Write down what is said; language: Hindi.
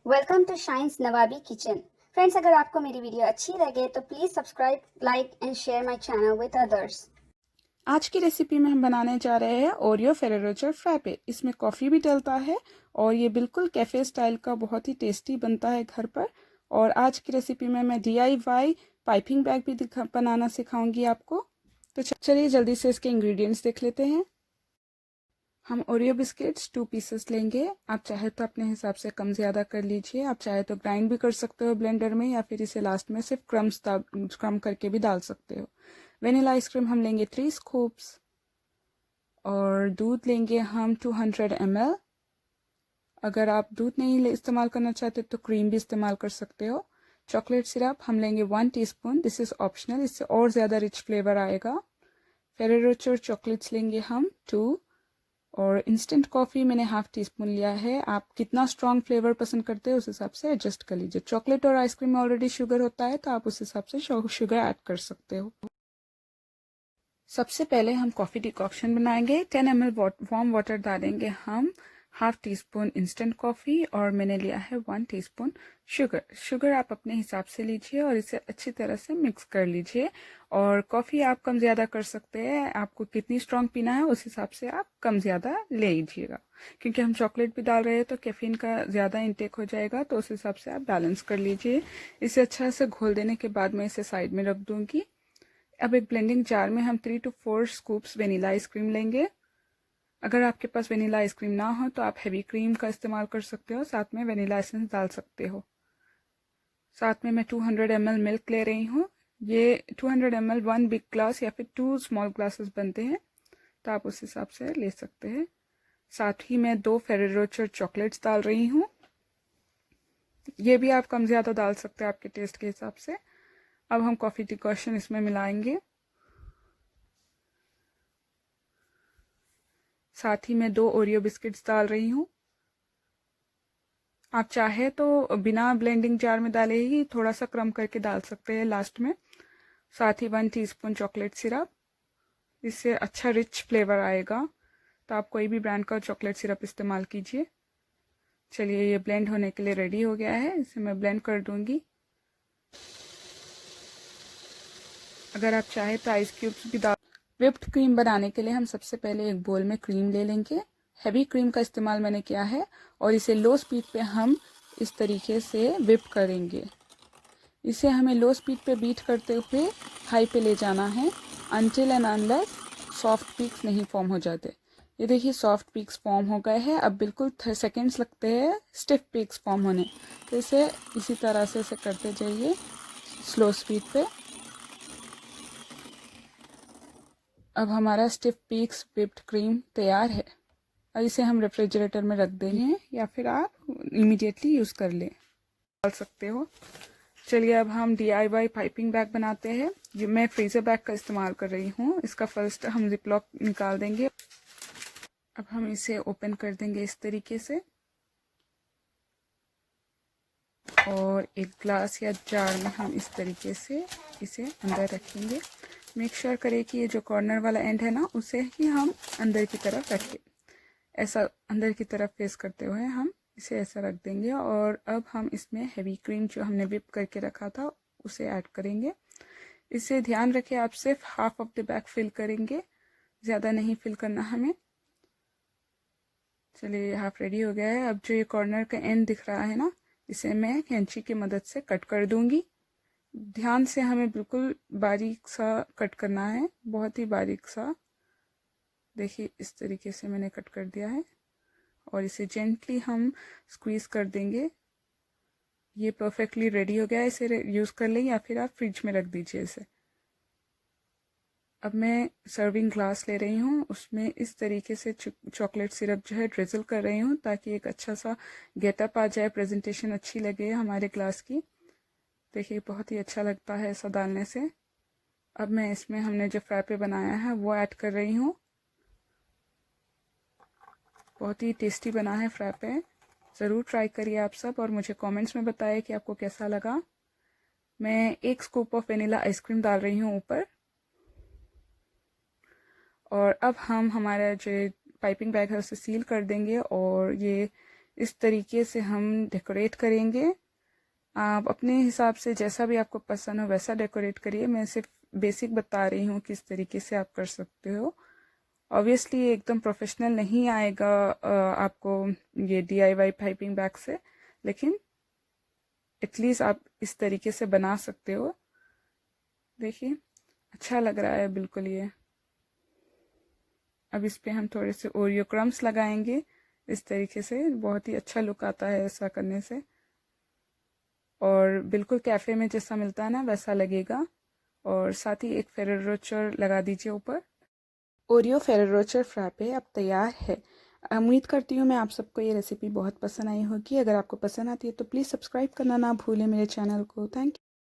Welcome to Shine's Nawabi kitchen. Friends, अगर आपको मेरी वीडियो अच्छी लगे तो please subscribe, like and share my channel with others. आज की रेसिपी में हम बनाने जा रहे हैं ओरियो फेरेरो रोचर फ्रैपे। इसमें कॉफ़ी भी डलता है और ये बिल्कुल कैफ़े स्टाइल का बहुत ही टेस्टी बनता है घर पर। और आज की रेसिपी में मैं DIY पाइपिंग बैग भी बनाना सिखाऊंगी आपको। तो चलिए जल्दी से इसके इंग्रेडिएंट्स देख लेते हैं। हम ओरियो बिस्किट्स 2 पीसेस लेंगे। आप चाहे तो अपने हिसाब से कम ज़्यादा कर लीजिए। आप चाहे तो ग्राइंड भी कर सकते हो ब्लेंडर में, या फिर इसे लास्ट में सिर्फ क्रम करके भी डाल सकते हो। वेनिला आइसक्रीम हम लेंगे 3 स्कूप्स। और दूध लेंगे हम 200 ml। अगर आप दूध नहीं इस्तेमाल करना चाहते तो क्रीम भी इस्तेमाल कर सकते हो। चॉकलेट सिरप हम लेंगे 1 टीस्पून। दिस इज़ ऑप्शनल, इससे और ज़्यादा रिच फ्लेवर आएगा। फेरेरो रोचर चॉकलेट्स लेंगे हम 2। और इंस्टेंट कॉफ़ी मैंने हाफ टी स्पून लिया है। आप कितना स्ट्रॉन्ग फ्लेवर पसंद करते हो उस हिसाब से एडजस्ट कर लीजिए। चॉकलेट और आइसक्रीम में ऑलरेडी शुगर होता है तो आप उस हिसाब से शुगर ऐड कर सकते हो। सबसे पहले हम कॉफ़ी डिकॉक्शन बनाएंगे। 10 ml वार्म वाटर डालेंगे हम। Half tea spoon instant coffee और मैंने लिया है 1 टीस्पून शुगर आप अपने हिसाब से लीजिए और इसे अच्छी तरह से मिक्स कर लीजिए। और कॉफ़ी आप कम ज़्यादा कर सकते हैं, आपको कितनी स्ट्रॉन्ग पीना है उस हिसाब से आप कम ज़्यादा ले लीजिएगा। क्योंकि हम चॉकलेट भी डाल रहे हैं तो कैफीन का ज़्यादा इंटेक हो जाएगा, तो उस हिसाब से आप बैलेंस कर लीजिए। इसे अच्छा से घोल देने के बाद मैं इसे साइड में रख दूँगी। अब एक ब्लेंडिंग जार में हम 3 to 4 स्कूप्स वेनिला आइसक्रीम लेंगे। अगर आपके पास वेनिला आइसक्रीम ना हो तो आप हेवी क्रीम का इस्तेमाल कर सकते हो, साथ में वेनिला एसेंस डाल सकते हो। साथ में मैं 200 ml मिल्क ले रही हूँ। ये 200 ml 1 बिग ग्लास या फिर 2 स्मॉल ग्लासेस बनते हैं, तो आप उस हिसाब से ले सकते हैं। साथ ही मैं 2 फेरेरो रोचर चॉकलेट्स डाल रही हूँ। ये भी आप कम ज़्यादा डाल सकते हैं आपके टेस्ट के हिसाब से। अब हम कॉफ़ी डिकॉशन इसमें मिलाएंगे। साथ ही मैं 2 ओरियो बिस्किट्स डाल रही हूँ। आप चाहे तो बिना ब्लेंडिंग जार में डाले ही थोड़ा सा क्रम करके डाल सकते हैं लास्ट में। साथ ही 1 टीस्पून चॉकलेट सिरप, इससे अच्छा रिच फ्लेवर आएगा। तो आप कोई भी ब्रांड का चॉकलेट सिरप इस्तेमाल कीजिए। चलिए ये ब्लेंड होने के लिए रेडी हो गया है, इसे मैं ब्लेंड कर दूंगी। अगर आप चाहे तो आइस क्यूब्स भी डाल। व्हिप्ड क्रीम बनाने के लिए हम सबसे पहले एक बोल में क्रीम ले लेंगे। हैवी क्रीम का इस्तेमाल मैंने किया है और इसे लो स्पीड पे हम इस तरीके से व्हिप करेंगे। इसे हमें लो स्पीड पे बीट करते हुए हाई पे ले जाना है until and unless soft peaks नहीं फॉर्म हो जाते। ये देखिए सॉफ्ट पीक्स फॉर्म हो गए हैं। अब बिल्कुल सेकेंड्स लगते हैं स्टिफ पीक्स फॉर्म होने, तो इसे इसी तरह से इसे करते जाइए स्लो स्पीड पे। अब हमारा स्टिफ पीक्स व्हिप्ड क्रीम तैयार है। अब इसे हम रेफ्रिजरेटर में रख देंगे या फिर आप इमीडिएटली यूज़ कर लें, डाल सकते हो। चलिए अब हम DIY पाइपिंग बैग बनाते हैं। ये मैं फ्रीज़र बैग का इस्तेमाल कर रही हूँ। इसका फर्स्ट हम जिप लॉक निकाल देंगे। अब हम इसे ओपन कर देंगे इस तरीके से और एक ग्लास या जार में हम इस तरीके से इसे अंदर रखेंगे। मेक श्योर करें कि ये जो कॉर्नर वाला एंड है ना, उसे ही हम अंदर की तरफ रखें। ऐसा अंदर की तरफ फेस करते हुए हम इसे ऐसा रख देंगे। और अब हम इसमें हेवी क्रीम जो हमने व्हिप करके रखा था उसे ऐड करेंगे। इसे ध्यान रखें आप सिर्फ half of the bag fill करेंगे, ज़्यादा नहीं फिल करना हमें। चलिए हाफ रेडी हो गया है। अब जो ये कॉर्नर का एंड दिख रहा है ना, इसे मैं कैंची की मदद से कट कर दूंगी। ध्यान से हमें बिल्कुल बारीक सा कट करना है, बहुत ही बारीक सा। देखिए इस तरीके से मैंने कट कर दिया है और इसे जेंटली हम स्क्वीज़ कर देंगे। ये परफेक्टली रेडी हो गया है। इसे यूज़ कर लें या फिर आप फ्रिज में रख दीजिए इसे। अब मैं सर्विंग ग्लास ले रही हूँ, उसमें इस तरीके से चॉकलेट सिरप जो है ड्रिजल कर रही हूँ ताकि एक अच्छा सा गेटअप आ जाए, प्रेजेंटेशन अच्छी लगे हमारे ग्लास की। देखिए बहुत ही अच्छा लगता है ऐसा डालने से। अब मैं इसमें हमने जो फ्रैपे बनाया है वो ऐड कर रही हूँ। बहुत ही टेस्टी बना है फ्रैपे, ज़रूर ट्राई करिए आप सब और मुझे कमेंट्स में बताइए कि आपको कैसा लगा। मैं 1 स्कूप ऑफ वेनिला आइसक्रीम डाल रही हूँ ऊपर। और अब हम हमारा जो पाइपिंग बैग है उसे सील कर देंगे और ये इस तरीके से हम डेकोरेट करेंगे। आप अपने हिसाब से जैसा भी आपको पसंद हो वैसा डेकोरेट करिए। मैं सिर्फ बेसिक बता रही हूँ किस तरीके से आप कर सकते हो। ऑब्वियसली एकदम प्रोफेशनल नहीं आएगा आपको ये DIY पाइपिंग बैग से, लेकिन एटलीस्ट आप इस तरीके से बना सकते हो। देखिए अच्छा लग रहा है बिल्कुल ये। अब इस पे हम थोड़े से ओरियो क्रम्स लगाएंगे इस तरीके से, बहुत ही अच्छा लुक आता है ऐसा करने से, और बिल्कुल कैफ़े में जैसा मिलता है ना वैसा लगेगा। और साथ ही एक फेरेरो रोचर लगा दीजिए ऊपर। ओरियो फेरेरो रोचर फ्रैपे अब तैयार है। उम्मीद करती हूँ मैं आप सबको ये रेसिपी बहुत पसंद आई होगी। अगर आपको पसंद आती है तो प्लीज़ सब्सक्राइब करना ना भूलें मेरे चैनल को। Thank you.